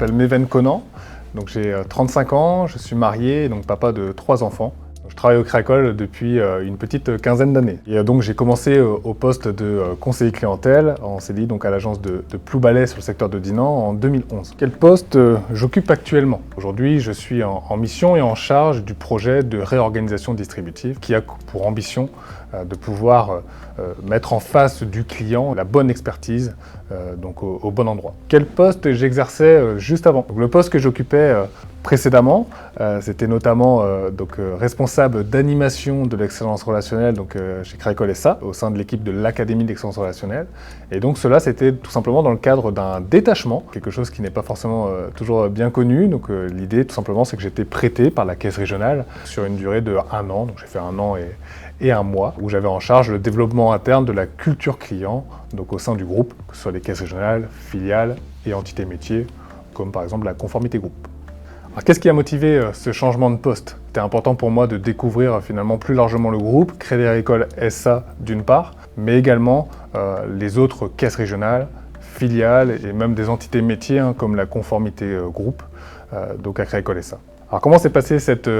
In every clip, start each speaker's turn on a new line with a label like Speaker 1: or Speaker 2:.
Speaker 1: m'appelle Meven Conan, donc j'ai 35 ans, je suis marié, donc papa de 3 enfants. Je travaille au Créacol depuis une petite quinzaine d'années. Et donc j'ai commencé au poste de conseiller clientèle en CDI, donc à l'agence de Ploubalay sur le secteur de Dinan en 2011. Quel poste j'occupe actuellement? Aujourd'hui, je suis en mission et en charge du projet de réorganisation distributive qui a pour ambition de pouvoir mettre en face du client la bonne expertise donc au bon endroit. Quel poste j'exerçais juste avant? Donc, le poste que j'occupais précédemment, c'était notamment responsable d'animation de l'excellence relationnelle chez Créacol SA, au sein de l'équipe de l'Académie de l'excellence relationnelle. Et donc cela, c'était tout simplement dans le cadre d'un détachement, quelque chose qui n'est pas forcément toujours bien connu. Donc l'idée, tout simplement, c'est que j'étais prêté par la caisse régionale sur une durée de 1 an. Donc j'ai fait 1 an et 1 mois, où j'avais en charge le développement interne de la culture client, donc au sein du groupe, que ce soit les caisses régionales, filiales et entités métiers, comme par exemple la conformité groupe. Alors, qu'est-ce qui a motivé ce changement de poste? C'était important pour moi de découvrir finalement plus largement le groupe, Crédit Agricole SA d'une part, mais également les autres caisses régionales, filiales et même des entités métiers comme la conformité groupe, donc à Crédit Agricole SA. Alors comment s'est passée cette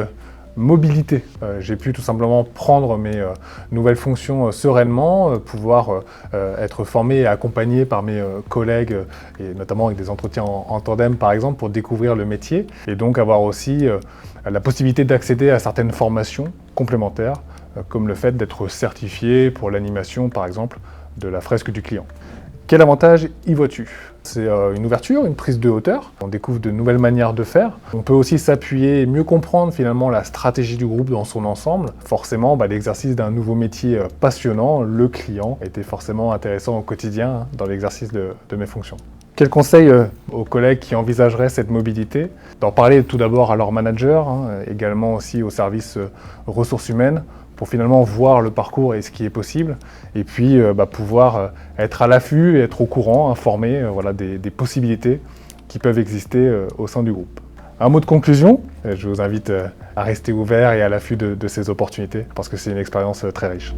Speaker 1: mobilité? J'ai pu tout simplement prendre mes nouvelles fonctions sereinement, pouvoir être formé et accompagné par mes collègues, et notamment avec des entretiens en tandem par exemple, pour découvrir le métier, et donc avoir aussi la possibilité d'accéder à certaines formations complémentaires, comme le fait d'être certifié pour l'animation par exemple de la fresque du client. Quel avantage y vois-tu? C'est une ouverture, une prise de hauteur. On découvre de nouvelles manières de faire. On peut aussi s'appuyer et mieux comprendre finalement la stratégie du groupe dans son ensemble. Forcément, l'exercice d'un nouveau métier passionnant, le client, était forcément intéressant au quotidien dans l'exercice de mes fonctions. Quel conseil aux collègues qui envisageraient cette mobilité? D'en parler tout d'abord à leur manager, également aussi au service ressources humaines, pour finalement voir le parcours et ce qui est possible, et puis pouvoir être à l'affût et être au courant, informé des possibilités qui peuvent exister au sein du groupe. Un mot de conclusion, je vous invite à rester ouvert et à l'affût de ces opportunités, parce que c'est une expérience très riche.